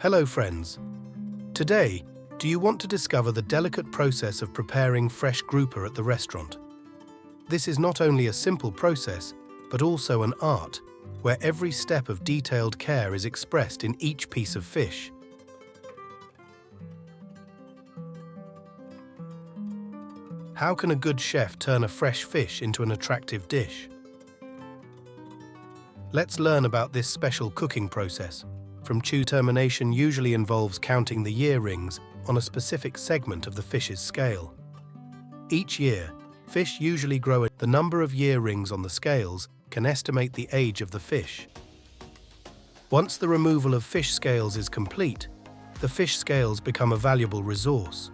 Hello friends. Today, do you want to discover the delicate process of preparing fresh grouper at the restaurant? This is not only a simple process, but also an art, where every step of detailed care is expressed in each piece of fish. How can a good chef turn a fresh fish into an attractive dish? Let's learn about this special cooking process. From Tuna termination usually involves counting the year rings on a specific segment of the fish's scale. Each year, fish usually grow. The number of year rings on the scales can estimate the age of the fish. Once the removal of fish scales is complete, the fish scales become a valuable resource.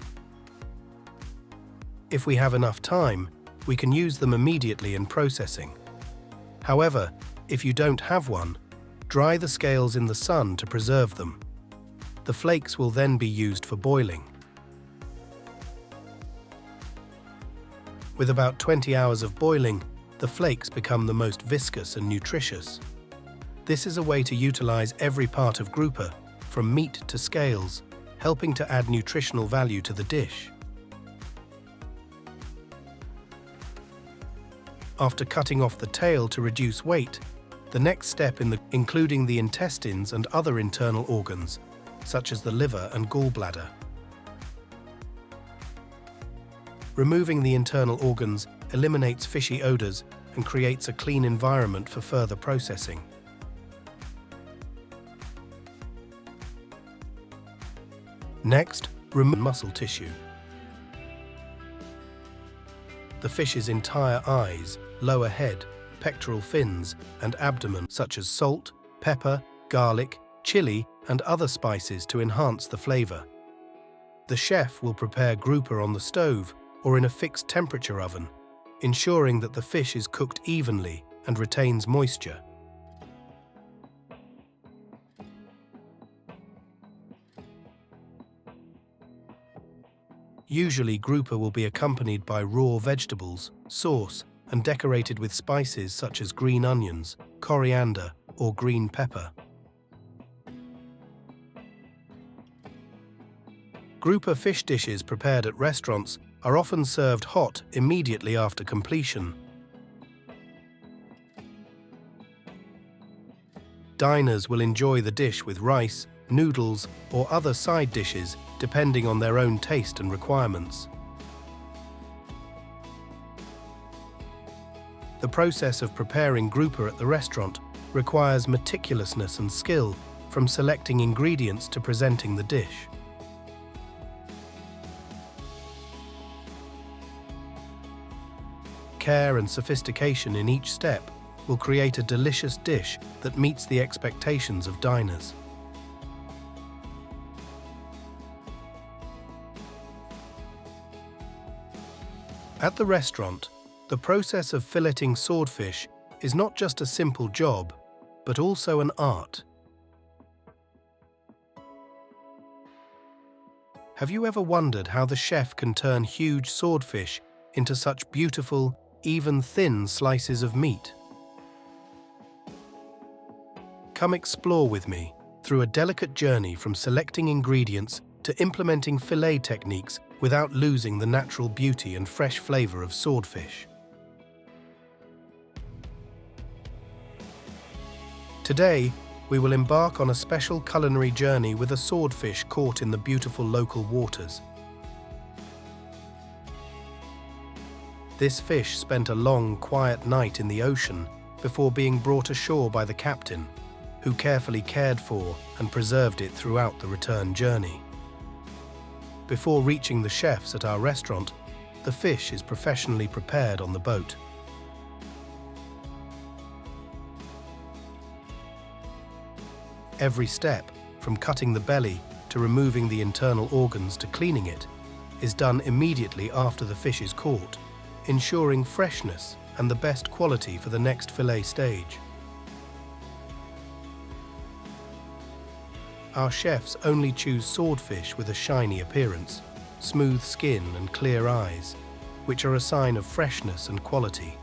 If we have enough time, we can use them immediately in processing. However, if you don't have one, dry the scales in the sun to preserve them. The flakes will then be used for boiling. With about 20 hours of boiling, the flakes become the most viscous and nutritious. This is a way to utilize every part of grouper, from meat to scales, helping to add nutritional value to the dish. After cutting off the tail to reduce weight, the next step including the intestines and other internal organs, such as the liver and gallbladder. Removing the internal organs eliminates fishy odors and creates a clean environment for further processing. Next, remove muscle tissue. The fish's entire eyes, lower head, pectoral fins, and abdomen, such as salt, pepper, garlic, chili, and other spices to enhance the flavor. The chef will prepare grouper on the stove or in a fixed temperature oven, ensuring that the fish is cooked evenly and retains moisture. Usually, grouper will be accompanied by raw vegetables, sauce, and decorated with spices such as green onions, coriander, or green pepper. Grouper fish dishes prepared at restaurants are often served hot immediately after completion. Diners will enjoy the dish with rice, noodles, or other side dishes depending on their own taste and requirements. The process of preparing grouper at the restaurant requires meticulousness and skill, from selecting ingredients to presenting the dish. Care and sophistication in each step will create a delicious dish that meets the expectations of diners. At the restaurant, the process of filleting swordfish is not just a simple job, but also an art. Have you ever wondered how the chef can turn huge swordfish into such beautiful, even thin slices of meat? Come explore with me through a delicate journey from selecting ingredients to implementing fillet techniques without losing the natural beauty and fresh flavor of swordfish. Today, we will embark on a special culinary journey with a swordfish caught in the beautiful local waters. This fish spent a long, quiet night in the ocean before being brought ashore by the captain, who carefully cared for and preserved it throughout the return journey. Before reaching the chefs at our restaurant, the fish is professionally prepared on the boat. Every step, from cutting the belly to removing the internal organs to cleaning it, is done immediately after the fish is caught, ensuring freshness and the best quality for the next fillet stage. Our chefs only choose swordfish with a shiny appearance, smooth skin and clear eyes, which are a sign of freshness and quality.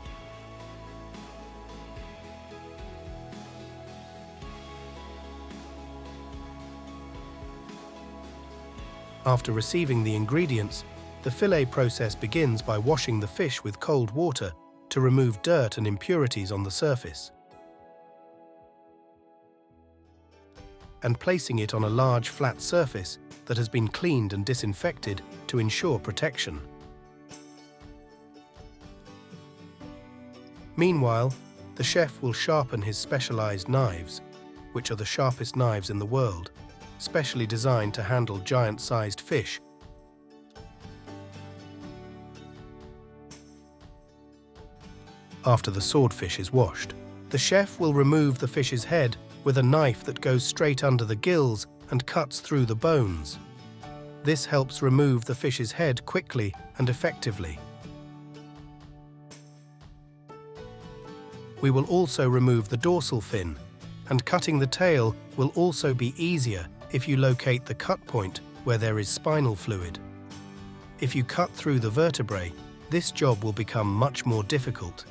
After receiving the ingredients, the fillet process begins by washing the fish with cold water to remove dirt and impurities on the surface, and placing it on a large flat surface that has been cleaned and disinfected to ensure protection. Meanwhile, the chef will sharpen his specialized knives, which are the sharpest knives in the world, specially designed to handle giant-sized fish. After the swordfish is washed, the chef will remove the fish's head with a knife that goes straight under the gills and cuts through the bones. This helps remove the fish's head quickly and effectively. We will also remove the dorsal fin, and cutting the tail will also be easier if you locate the cut point where there is spinal fluid. If you cut through the vertebrae, this job will become much more difficult.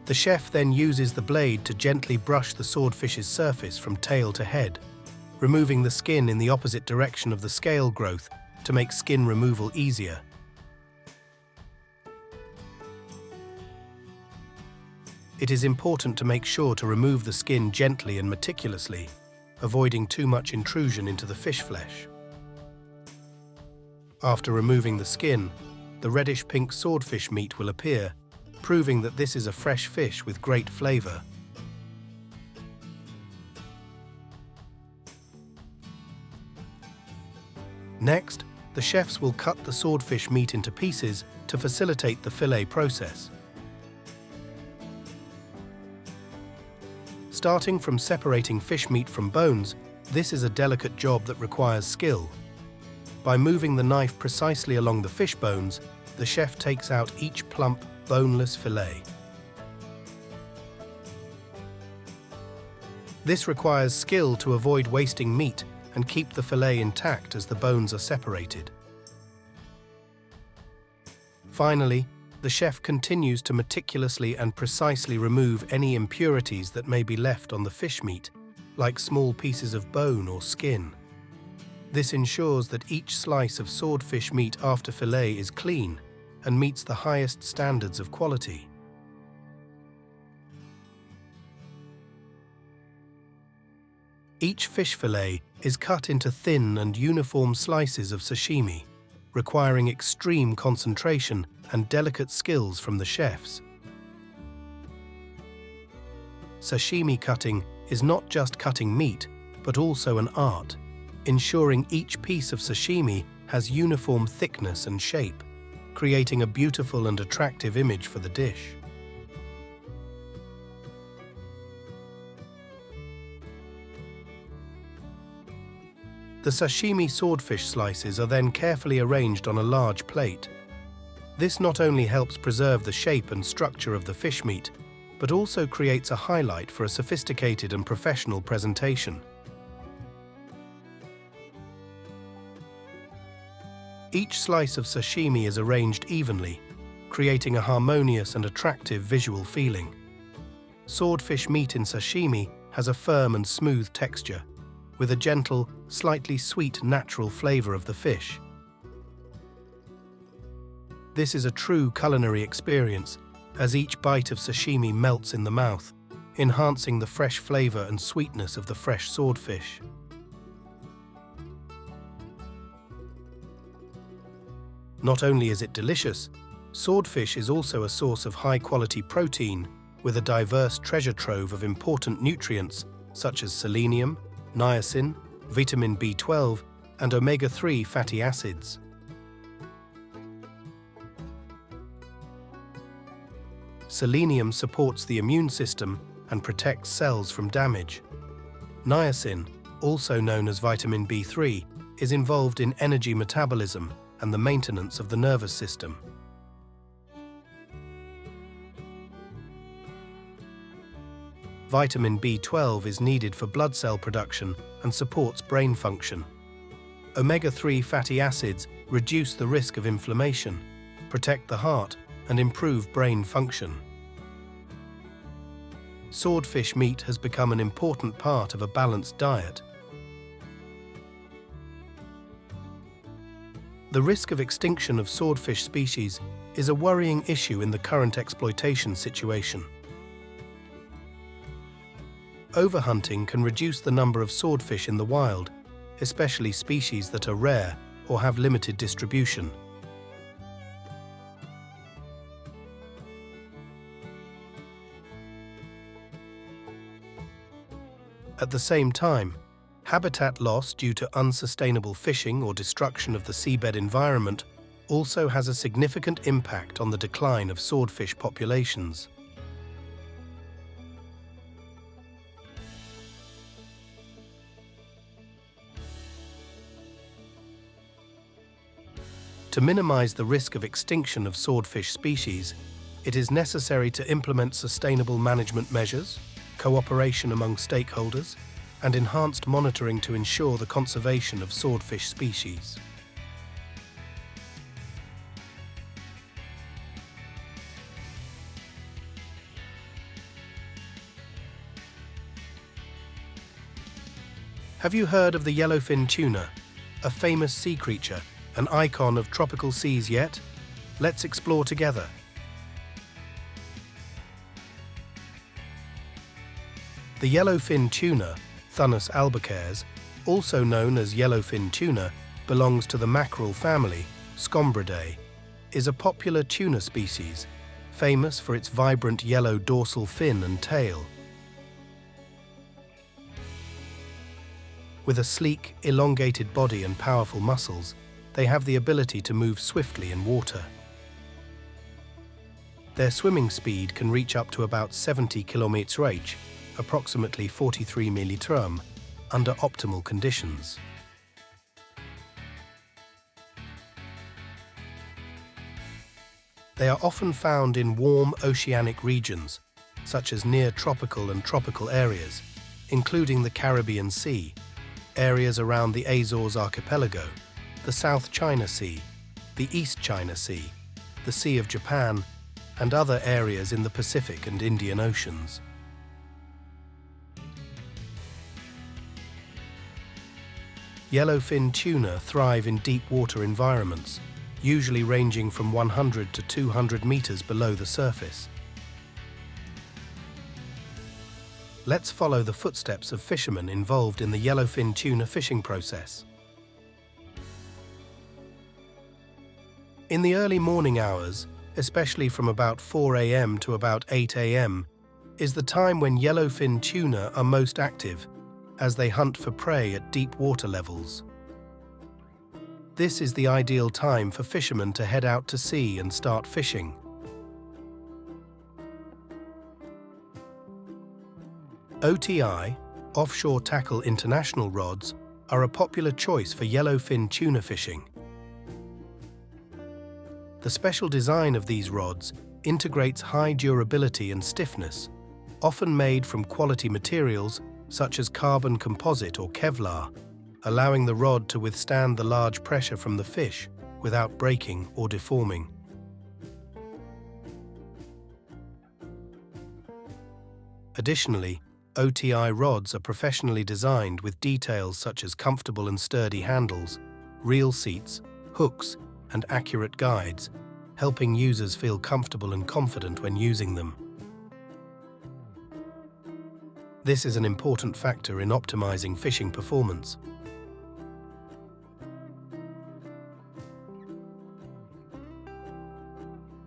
The chef then uses the blade to gently brush the swordfish's surface from tail to head, removing the skin in the opposite direction of the scale growth to make skin removal easier. It is important to make sure to remove the skin gently and meticulously, avoiding too much intrusion into the fish flesh. After removing the skin, the reddish-pink swordfish meat will appear, proving that this is a fresh fish with great flavor. Next, the chefs will cut the swordfish meat into pieces to facilitate the fillet process. Starting from separating fish meat from bones, this is a delicate job that requires skill. By moving the knife precisely along the fish bones, the chef takes out each plump, boneless fillet. This requires skill to avoid wasting meat and keep the fillet intact as the bones are separated. Finally, the chef continues to meticulously and precisely remove any impurities that may be left on the fish meat, like small pieces of bone or skin. This ensures that each slice of swordfish meat after fillet is clean and meets the highest standards of quality. Each fish fillet is cut into thin and uniform slices of sashimi, requiring extreme concentration and delicate skills from the chefs. Sashimi cutting is not just cutting meat, but also an art, ensuring each piece of sashimi has uniform thickness and shape, creating a beautiful and attractive image for the dish. The sashimi swordfish slices are then carefully arranged on a large plate. This not only helps preserve the shape and structure of the fish meat, but also creates a highlight for a sophisticated and professional presentation. Each slice of sashimi is arranged evenly, creating a harmonious and attractive visual feeling. Swordfish meat in sashimi has a firm and smooth texture, with a gentle, slightly sweet natural flavor of the fish. This is a true culinary experience, as each bite of sashimi melts in the mouth, enhancing the fresh flavor and sweetness of the fresh swordfish. Not only is it delicious, swordfish is also a source of high-quality protein with a diverse treasure trove of important nutrients such as selenium, niacin, vitamin B12, and omega-3 fatty acids. Selenium supports the immune system and protects cells from damage. Niacin, also known as vitamin B3, is involved in energy metabolism and the maintenance of the nervous system. Vitamin B12 is needed for blood cell production and supports brain function. Omega-3 fatty acids reduce the risk of inflammation, protect the heart, and improve brain function. swordfish meat has become an important part of a balanced diet. The risk of extinction of swordfish species is a worrying issue in the current exploitation situation. Overhunting can reduce the number of swordfish in the wild, especially species that are rare or have limited distribution. At the same time, habitat loss due to unsustainable fishing or destruction of the seabed environment also has a significant impact on the decline of swordfish populations. To minimize the risk of extinction of swordfish species, it is necessary to implement sustainable management measures, cooperation among stakeholders, and enhanced monitoring to ensure the conservation of swordfish species. Have you heard of the yellowfin tuna, a famous sea creature, an icon of tropical seas yet? Let's explore together. The yellowfin tuna, Thunus albicares, also known as yellowfin tuna, belongs to the mackerel family, Scombridae, is a popular tuna species, famous for its vibrant yellow dorsal fin and tail. With a sleek, elongated body and powerful muscles, they have the ability to move swiftly in water. Their swimming speed can reach up to about 70 km/h, approximately 43 mph, under optimal conditions. They are often found in warm oceanic regions, such as near tropical and tropical areas, including the Caribbean Sea, areas around the Azores archipelago, the South China Sea, the East China Sea, the Sea of Japan, and other areas in the Pacific and Indian Oceans. Yellowfin tuna thrive in deep water environments, usually ranging from 100 to 200 meters below the surface. Let's follow the footsteps of fishermen involved in the yellowfin tuna fishing process. In the early morning hours, especially from about 4 a.m. to about 8 a.m., is the time when yellowfin tuna are most active, as they hunt for prey at deep water levels. This is the ideal time for fishermen to head out to sea and start fishing. OTI, Offshore Tackle International rods, are a popular choice for yellowfin tuna fishing. The special design of these rods integrates high durability and stiffness, often made from quality materials such as carbon composite or Kevlar, allowing the rod to withstand the large pressure from the fish without breaking or deforming. Additionally, OTI rods are professionally designed with details such as comfortable and sturdy handles, reel seats, hooks, and accurate guides, helping users feel comfortable and confident when using them. This is an important factor in optimizing fishing performance.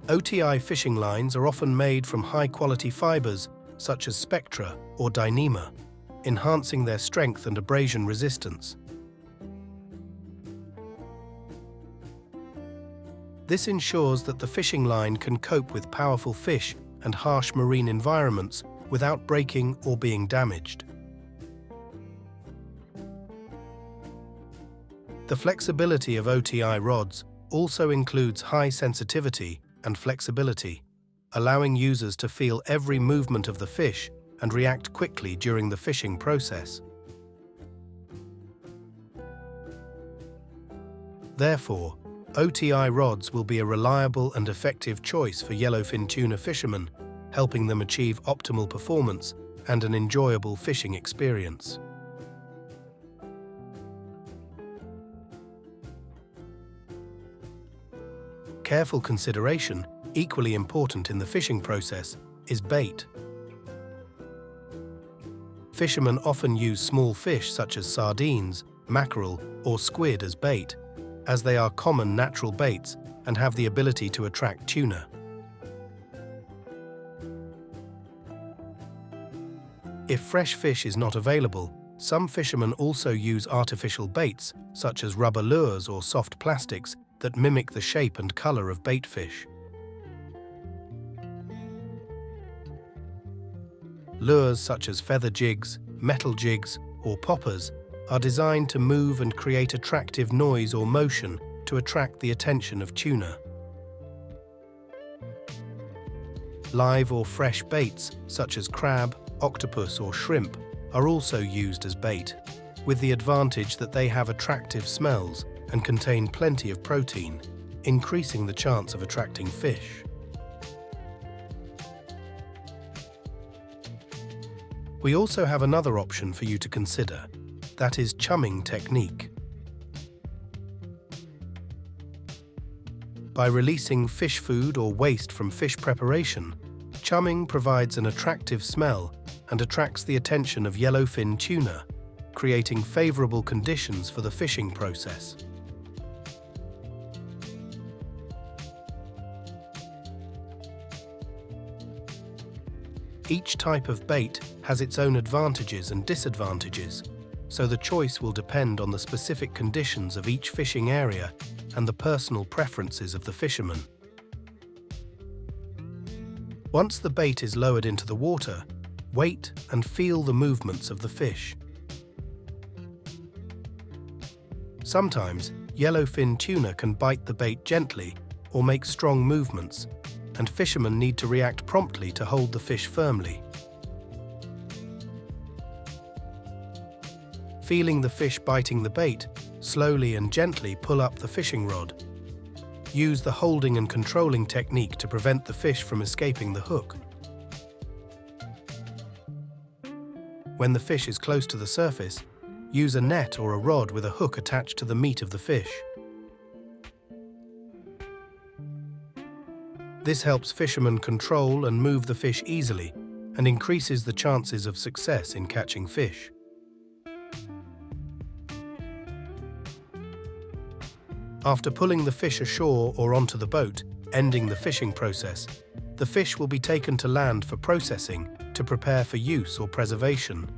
OTI fishing lines are often made from high-quality fibers such as Spectra or Dyneema, enhancing their strength and abrasion resistance. This ensures that the fishing line can cope with powerful fish and harsh marine environments without breaking or being damaged. The flexibility of OTI rods also includes high sensitivity and flexibility, allowing users to feel every movement of the fish and react quickly during the fishing process. Therefore, OTI rods will be a reliable and effective choice for yellowfin tuna fishermen, helping them achieve optimal performance and an enjoyable fishing experience. Careful consideration, equally important in the fishing process, is bait. Fishermen often use small fish such as sardines, mackerel, or squid as bait, as they are common natural baits and have the ability to attract tuna. If fresh fish is not available, some fishermen also use artificial baits, such as rubber lures or soft plastics, that mimic the shape and color of bait fish. Lures such as feather jigs, metal jigs, or poppers are designed to move and create attractive noise or motion to attract the attention of tuna. Live or fresh baits, such as crab, octopus, or shrimp, are also used as bait, with the advantage that they have attractive smells and contain plenty of protein, increasing the chance of attracting fish. We also have another option for you to consider, that is chumming technique. By releasing fish food or waste from fish preparation, chumming provides an attractive smell and attracts the attention of yellowfin tuna, creating favorable conditions for the fishing process. Each type of bait has its own advantages and disadvantages, so the choice will depend on the specific conditions of each fishing area and the personal preferences of the fisherman. Once the bait is lowered into the water, wait and feel the movements of the fish. Sometimes, yellowfin tuna can bite the bait gently or make strong movements, and fishermen need to react promptly to hold the fish firmly. Feeling the fish biting the bait, slowly and gently pull up the fishing rod. Use the holding and controlling technique to prevent the fish from escaping the hook. When the fish is close to the surface, use a net or a rod with a hook attached to the meat of the fish. This helps fishermen control and move the fish easily and increases the chances of success in catching fish. After pulling the fish ashore or onto the boat, ending the fishing process, the fish will be taken to land for processing to prepare for use or preservation.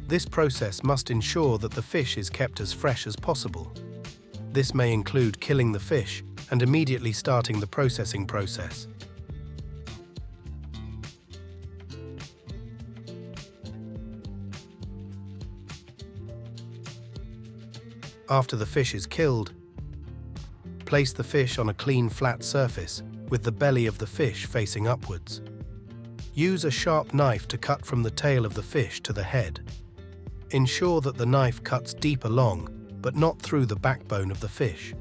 This process must ensure that the fish is kept as fresh as possible. This may include killing the fish and immediately starting the processing process. After the fish is killed, place the fish on a clean flat surface with the belly of the fish facing upwards. Use a sharp knife to cut from the tail of the fish to the head. Ensure that the knife cuts deep along, but not through the backbone of the fish.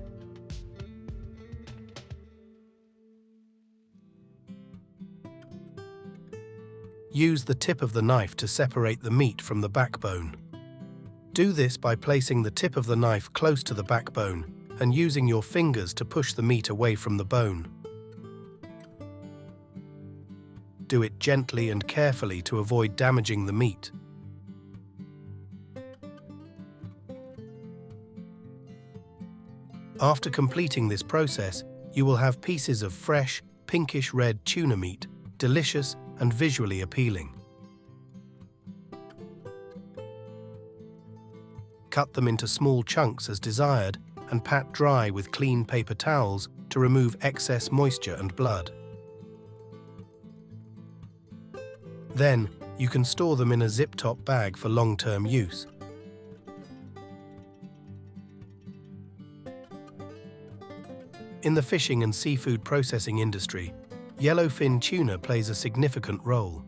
Use the tip of the knife to separate the meat from the backbone. Do this by placing the tip of the knife close to the backbone and using your fingers to push the meat away from the bone. Do it gently and carefully to avoid damaging the meat. After completing this process, you will have pieces of fresh, pinkish-red tuna meat, delicious and visually appealing. Cut them into small chunks as desired and pat dry with clean paper towels to remove excess moisture and blood. Then, you can store them in a zip-top bag for long-term use. In the fishing and seafood processing industry, yellowfin tuna plays a significant role.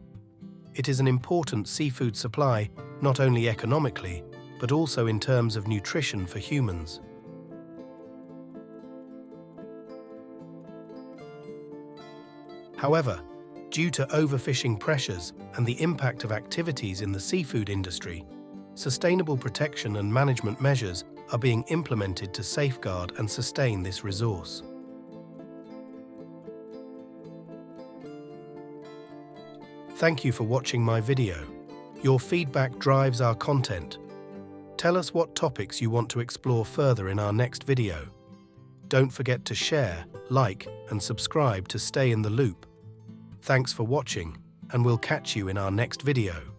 It is an important seafood supply, not only economically, but also in terms of nutrition for humans. However, due to overfishing pressures and the impact of activities in the seafood industry, sustainable protection and management measures are being implemented to safeguard and sustain this resource. Thank you for watching my video. Your feedback drives our content. Tell us what topics you want to explore further in our next video. Don't forget to share, like, and subscribe to stay in the loop. Thanks for watching, and we'll catch you in our next video.